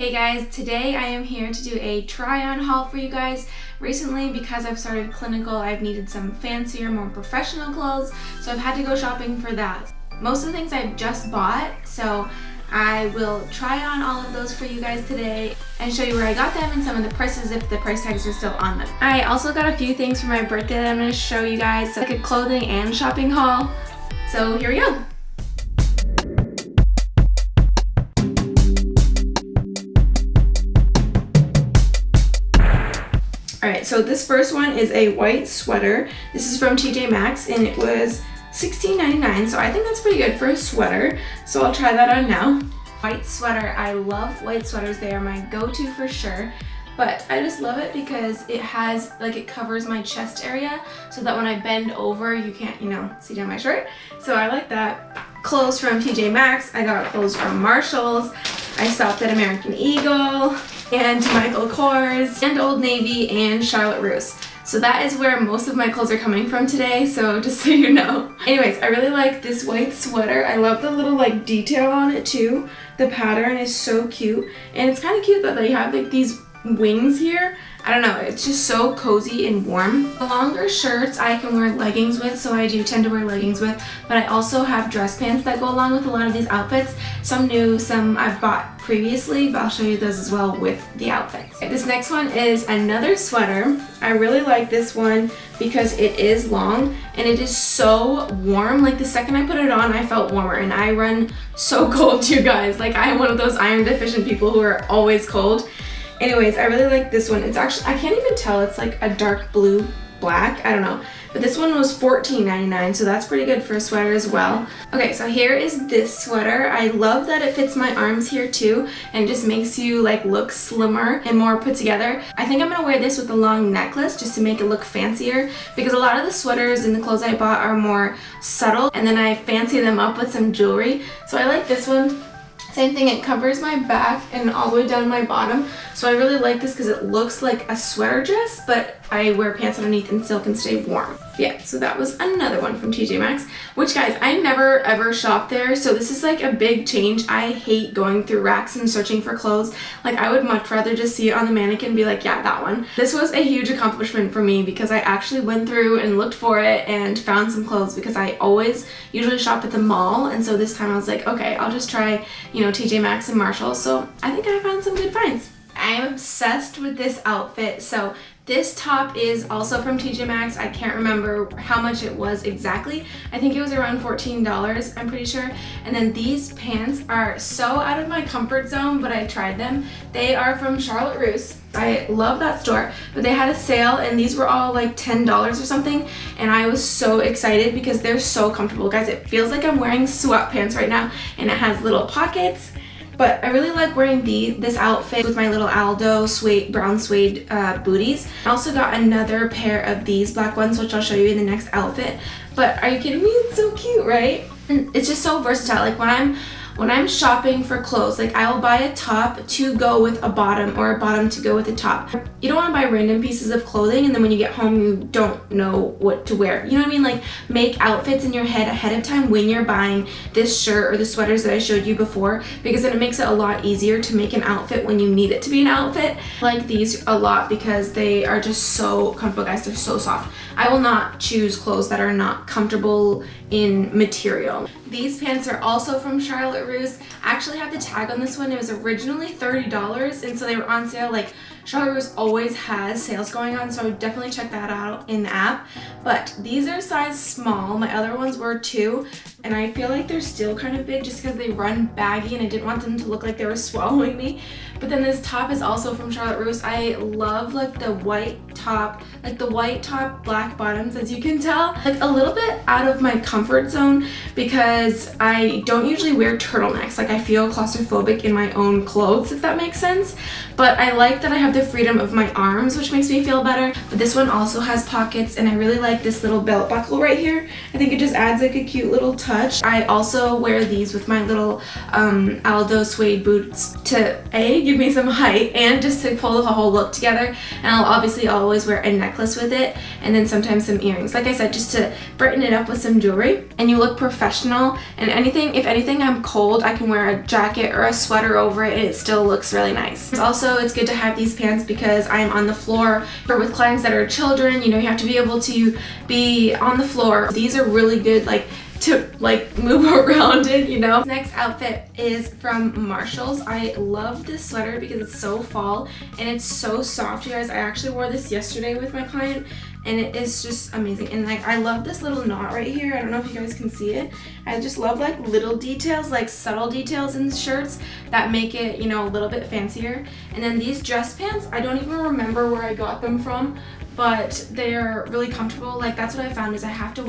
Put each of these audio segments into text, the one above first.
Hey guys, today I am here to do a try-on haul for you guys. Recently, because I've started clinical, I've needed some fancier, more professional clothes, so I've had to go shopping for that. Most of the things I've just bought, so I will try on all of those for you guys today and show you where I got them and some of the prices if the price tags are still on them. I also got a few things for my birthday that I'm going to show you guys, like a clothing and shopping haul. So here we go. Alright, so this first one is a white sweater. This is from TJ Maxx and it was $16.99, so I think that's pretty good for a sweater. So I'll try that on now. White sweater, I love white sweaters. They are my go-to for sure. But I just love it because it has, it covers my chest area so that when I bend over, you can't, see down my shirt. So I like that. Clothes from TJ Maxx. I got clothes from Marshalls. I stopped at American Eagle and Michael Kors and Old Navy and Charlotte Russe. So that is where most of my clothes are coming from today, so just so you know. Anyways, I really like this white sweater. I love the little detail on it too. The pattern is so cute, and it's kind of cute that they have these wings here. I don't know, it's just so cozy and warm. The longer shirts I can wear leggings with, so I do tend to wear leggings with, but I also have dress pants that go along with a lot of these outfits. Some new, some I've bought previously, but I'll show you those as well with the outfits. This next one is another sweater. I really like this one because it is long and it is so warm. The second I put it on, I felt warmer, and I run so cold, you guys. I am one of those iron deficient people who are always cold. Anyways, I really like this one. It's actually, I can't even tell, it's a dark blue black, I don't know. But this one was $14.99, so that's pretty good for a sweater as well. Okay, so here is this sweater. I love that it fits my arms here too, and just makes you look slimmer and more put together. I think I'm gonna wear this with a long necklace just to make it look fancier, because a lot of the sweaters and the clothes I bought are more subtle, and then I fancy them up with some jewelry. So I like this one. Same thing, it covers my back and all the way down my bottom. So I really like this because it looks like a sweater dress, but I wear pants underneath and still can stay warm. Yeah, so that was another one from TJ Maxx, which guys, I never ever shop there. So this is a big change. I hate going through racks and searching for clothes. I would much rather just see it on the mannequin and be like, yeah, that one. This was a huge accomplishment for me because I actually went through and looked for it and found some clothes, because I always usually shop at the mall. And so this time I was like, okay, I'll just try, TJ Maxx and Marshalls. So I think I found some good finds. I'm obsessed with this outfit. So this top is also from TJ Maxx. I can't remember how much it was exactly. I think it was around $14, I'm pretty sure. And then these pants are so out of my comfort zone, but I tried them. They are from Charlotte Russe. I love that store, but they had a sale and these were all $10 or something, and I was so excited because they're so comfortable. Guys, it feels like I'm wearing sweatpants right now, and it has little pockets. But I really like wearing this outfit with my little Aldo brown suede booties. I also got another pair of these black ones, which I'll show you in the next outfit. But are you kidding me? It's so cute, right? And it's just so versatile. When I'm shopping for clothes, I will buy a top to go with a bottom, or a bottom to go with a top. You don't want to buy random pieces of clothing and then when you get home you don't know what to wear. You know what I mean? Make outfits in your head ahead of time when you're buying this shirt or the sweaters that I showed you before, because then it makes it a lot easier to make an outfit when you need it to be an outfit. I like these a lot because they are just so comfortable, guys. They're so soft. I will not choose clothes that are not comfortable in material. These pants are also from Charlotte Russe. I actually have the tag on this one. It was originally $30, and so they were on sale. Charlotte Russe always has sales going on, so I would definitely check that out in the app. But these are size small. My other ones were too, and I feel like they're still kind of big just because they run baggy and I didn't want them to look like they were swallowing me. But then this top is also from Charlotte Russe. I love the white top, black bottoms, as you can tell. A little bit out of my comfort zone because I don't usually wear turtlenecks. I feel claustrophobic in my own clothes, if that makes sense. But I like that I have the freedom of my arms, which makes me feel better. But this one also has pockets, and I really like this little belt buckle right here. I think it just adds like a cute little touch. I also wear these with my little Aldo suede boots to give me some height and just to pull the whole look together. And I'll obviously always wear a necklace with it, and then sometimes some earrings. Like I said, just to brighten it up with some jewelry, and you look professional. And if anything, I'm cold, I can wear a jacket or a sweater over it and it still looks really nice. Also, it's good to have these pants because I'm on the floor, or with clients that are children, you know, you have to be able to be on the floor. These are really good, like, to like move around in, you know. Next outfit is from Marshalls. I love this sweater because it's so fall and it's so soft, you guys. I actually wore this yesterday with my client and it is just amazing. And like, I love this little knot right here. I don't know if you guys can see it. I just love like little details, like subtle details in shirts that make it, you know, a little bit fancier. And then these dress pants, I don't even remember where I got them from, but they're really comfortable. Like, that's what I found is I have to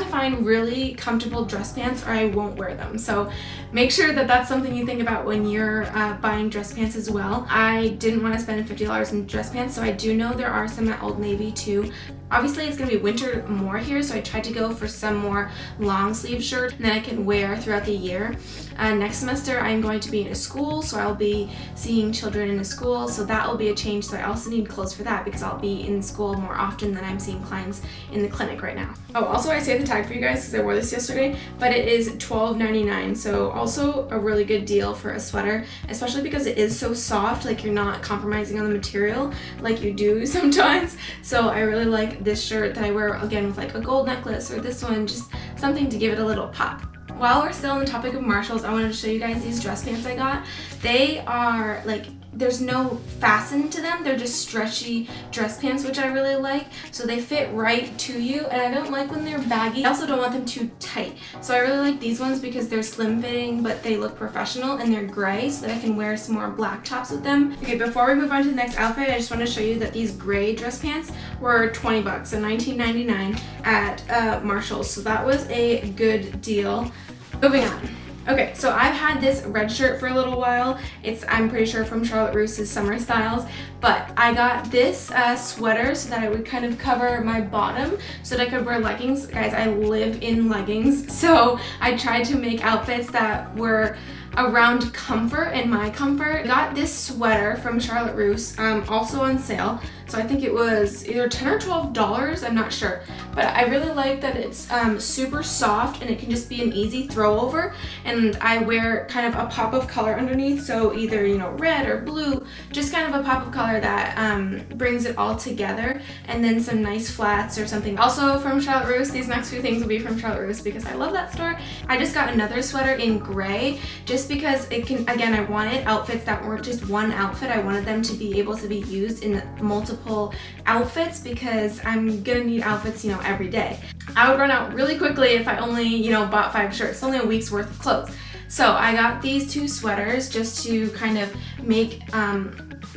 find really comfortable dress pants or I won't wear them. So make sure that that's something you think about when you're buying dress pants as well. I didn't want to spend $50 in dress pants, so I do know there are some at Old Navy too. Obviously it's going to be winter more here, so I tried to go for some more long sleeve shirts that I can wear throughout the year. Next semester I'm going to be in a school, so I'll be seeing children in a school, so that will be a change. So I also need clothes for that because I'll be in school more often than I'm seeing clients in the clinic right now. Oh, also I saved the tag for you guys because I wore this yesterday, but it is $12.99, so also a really good deal for a sweater, especially because it is so soft. Like, you're not compromising on the material like you do sometimes. So I really like this shirt that I wear again with like a gold necklace, or this one, just something to give it a little pop. While we're still on the topic of Marshalls, I wanted to show you guys these dress pants I got. They are like, there's no fasten to them, they're just stretchy dress pants, which I really like. So they fit right to you, and I don't like when they're baggy. I also don't want them too tight. So I really like these ones because they're slim fitting, but they look professional, and they're gray so that I can wear some more black tops with them. Okay, before we move on to the next outfit, I just want to show you that these gray dress pants were 20 bucks, so $19.99 at Marshalls. So that was a good deal. Moving on. Okay, so I've had this red shirt for a little while. It's, I'm pretty sure, from Charlotte Ruse's Summer Styles, but I got this sweater so that it would kind of cover my bottom so that I could wear leggings. Guys, I live in leggings, so I tried to make outfits that were around comfort and my comfort. I got this sweater from Charlotte Russe, also on sale. So I think it was either $10 or $12, I'm not sure. But I really like that it's super soft and it can just be an easy throw over. And I wear kind of a pop of color underneath, so either, you know, red or blue, just kind of a pop of color that brings it all together. And then some nice flats or something. Also from Charlotte Russe, these next few things will be from Charlotte Russe because I love that store. I just got another sweater in gray just because it can, again, I wanted outfits that weren't just one outfit. I wanted them to be able to be used in multiple outfits because I'm gonna need outfits, you know, every day. I would run out really quickly if I only, you know, bought 5 shirts. It's only a week's worth of clothes. So I got these 2 sweaters just to kind of make,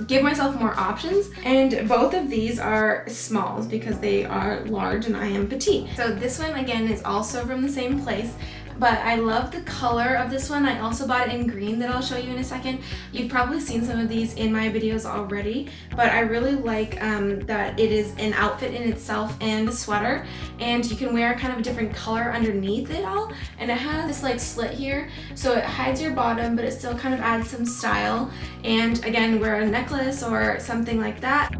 give myself more options. And both of these are smalls because they are large and I am petite. So this one again is also from the same place. But I love the color of this one. I also bought it in green that I'll show you in a second. You've probably seen some of these in my videos already, but I really like that it is an outfit in itself and a sweater, and you can wear kind of a different color underneath it all, and it has this like slit here, so it hides your bottom, but it still kind of adds some style. And again, wear a necklace or something like that.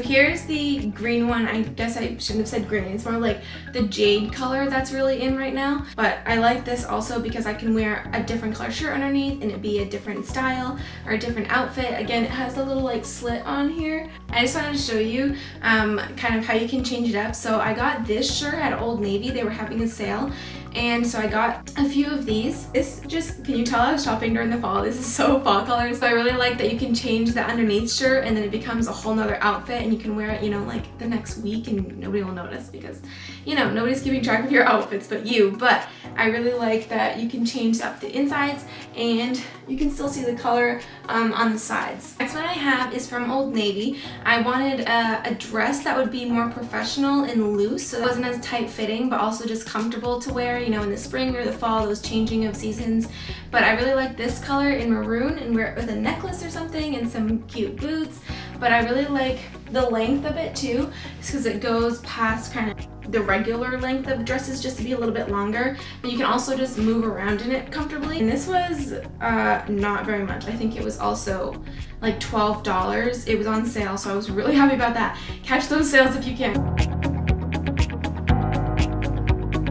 Here's the green one. I guess I shouldn't have said green. It's more like the jade color that's really in right now. But I like this also because I can wear a different color shirt underneath and it be a different style or a different outfit. Again, it has a little like slit on here. I just wanted to show you kind of how you can change it up. So I got this shirt at Old Navy. They were having a sale. And so I got a few of these. This just, can you tell I was shopping during the fall? This is so fall colors. So I really like that you can change the underneath shirt and then it becomes a whole nother outfit and you can wear it, you know, like the next week and nobody will notice because, you know, nobody's keeping track of your outfits but you. But I really like that you can change up the insides and you can still see the color on the sides. Next one I have is from Old Navy. I wanted a dress that would be more professional and loose, so it wasn't as tight fitting but also just comfortable to wear. wear, you know, in the spring or the fall, those changing of seasons. But I really like this color in maroon and wear it with a necklace or something and some cute boots. But I really like the length of it too, just because it goes past kind of the regular length of dresses just to be a little bit longer. But you can also just move around in it comfortably. And this was not very much. I think it was also like $12. It was on sale, so I was really happy about that. Catch those sales if you can.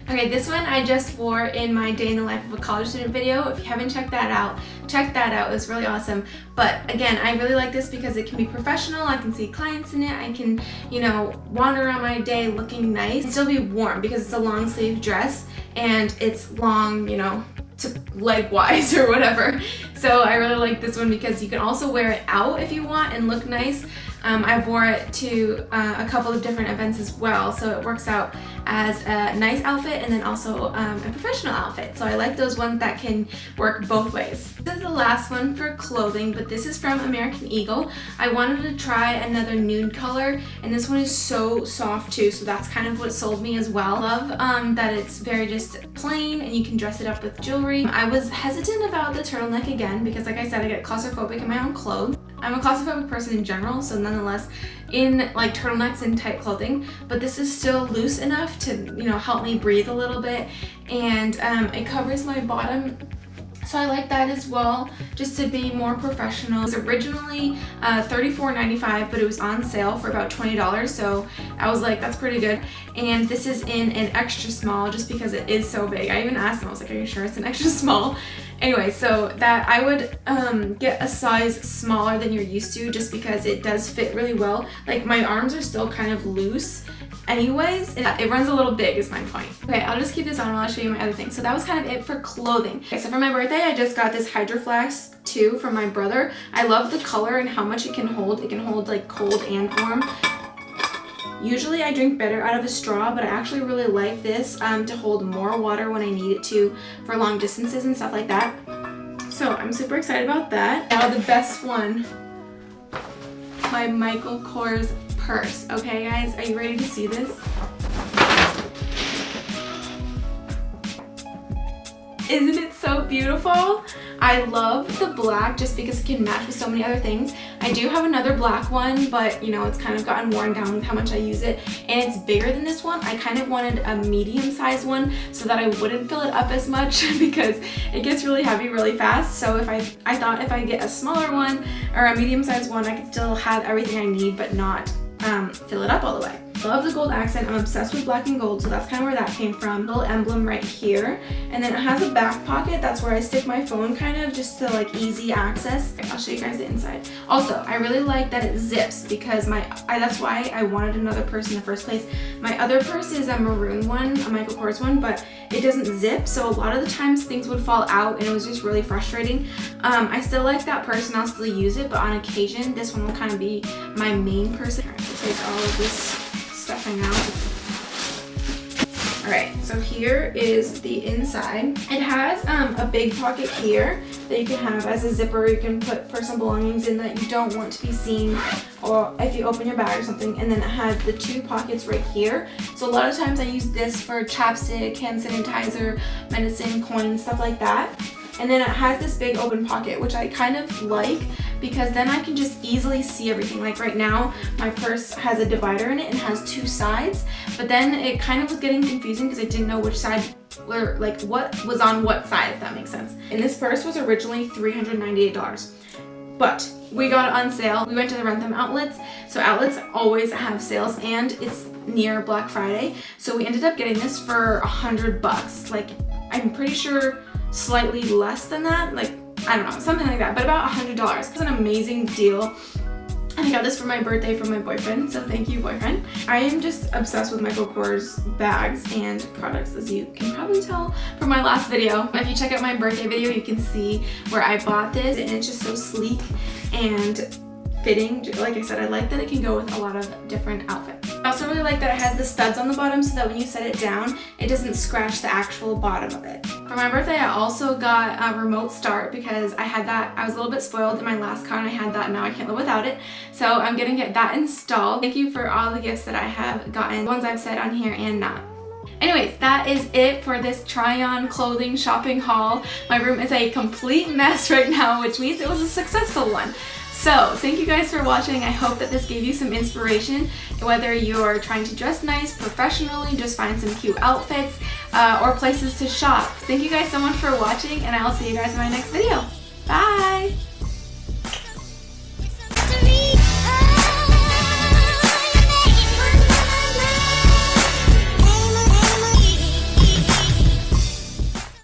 Okay, this one I just wore in my day in the life of a college student video. If you haven't checked that out, check that out. It was really awesome. But again, I really like this because it can be professional. I can see clients in it. I can, you know, wander around my day looking nice and still be warm because it's a long sleeve dress and it's long, you know, to leg wise or whatever. So I really like this one because you can also wear it out if you want and look nice. I wore it to a couple of different events as well, so it works out as a nice outfit and then also a professional outfit. So I like those ones that can work both ways. This is the last one for clothing, but this is from American Eagle. I wanted to try another nude color, and this one is so soft too, so that's kind of what sold me as well. Love that it's very just plain and you can dress it up with jewelry. I was hesitant about the turtleneck again because, like I said, I get claustrophobic in my own clothes. I'm a claustrophobic person in general, so nonetheless in like turtlenecks and tight clothing, but this is still loose enough to, you know, help me breathe a little bit, and it covers my bottom. So I like that as well, just to be more professional. It was originally $34.95, but it was on sale for about $20, so I was like, that's pretty good. And this is in an extra small just because it is so big. I even asked them, I was like, are you sure it's an extra small? Anyway, so that I would get a size smaller than you're used to just because it does fit really well. Like my arms are still kind of loose anyways, and it runs a little big is my point. Okay, I'll just keep this on while I'll show you my other things. So that was kind of it for clothing. Okay, so for my birthday, I just got this Hydro Flask 2 from my brother. I love the color and how much it can hold. It can hold like cold and warm. Usually I drink better out of a straw, but I actually really like this to hold more water when I need it to for long distances and stuff like that. So I'm super excited about that. Now the best one, my Michael Kors purse. Okay guys, are you ready to see this? Isn't it so beautiful? I love the black just because it can match with so many other things. I do have another black one, but you know, it's kind of gotten worn down with how much I use it, and it's bigger than this one. I kind of wanted a medium-sized one so that I wouldn't fill it up as much because it gets really heavy really fast. So if I thought if I get a smaller one or a medium-sized one, I could still have everything I need but not fill it up all the way. Love the gold accent. I'm obsessed with black and gold, so that's kind of where that came from. Little emblem right here, and then it has a back pocket. That's where I stick my phone, kind of just to like easy access. I'll show you guys the inside. Also, I really like that it zips because that's why I wanted another purse in the first place. My other purse is a maroon one, a Michael Kors one, but it doesn't zip, so a lot of the times things would fall out and it was just really frustrating. I still like that purse and I'll still use it, but on occasion this one will kind of be my main purse. All right, I'll take all of this stuffing out. Alright, so here is the inside. It has a big pocket here that you can have as a zipper. You can put personal belongings in that you don't want to be seen, or if you open your bag or something. And then it has the 2 pockets right here. So a lot of times I use this for chapstick, hand sanitizer, medicine, coins, stuff like that. And then it has this big open pocket, which I kind of like because then I can just easily see everything. Like right now, my purse has a divider in it and has 2 sides, but then it kind of was getting confusing because I didn't know which side, or like what was on what side, if that makes sense. And this purse was originally $398, but we got it on sale. We went to the Rent Them outlets, so outlets always have sales, and it's near Black Friday, so we ended up getting this for $100. Like, I'm pretty sure slightly less than that, like I don't know, something like that, but about $100. It's an amazing deal. And I got this for my birthday from my boyfriend, so thank you, boyfriend. I am just obsessed with Michael Kors bags and products, as you can probably tell from my last video. If you check out my birthday video, you can see where I bought this, and it's just so sleek and fitting. Like I said, I like that it can go with a lot of different outfits. I also really like that it has the studs on the bottom so that when you set it down, it doesn't scratch the actual bottom of it. For my birthday, I also got a remote start because I had that. I was a little bit spoiled in my last car and I had that, and now I can't live without it. So I'm gonna get that installed. Thank you for all the gifts that I have gotten, the ones I've said on here and not. Anyways, that is it for this try-on clothing shopping haul. My room is a complete mess right now, which means it was a successful one. So, thank you guys for watching. I hope that this gave you some inspiration, whether you're trying to dress nice, professionally, just find some cute outfits, or places to shop. Thank you guys so much for watching, and I'll see you guys in my next video. Bye!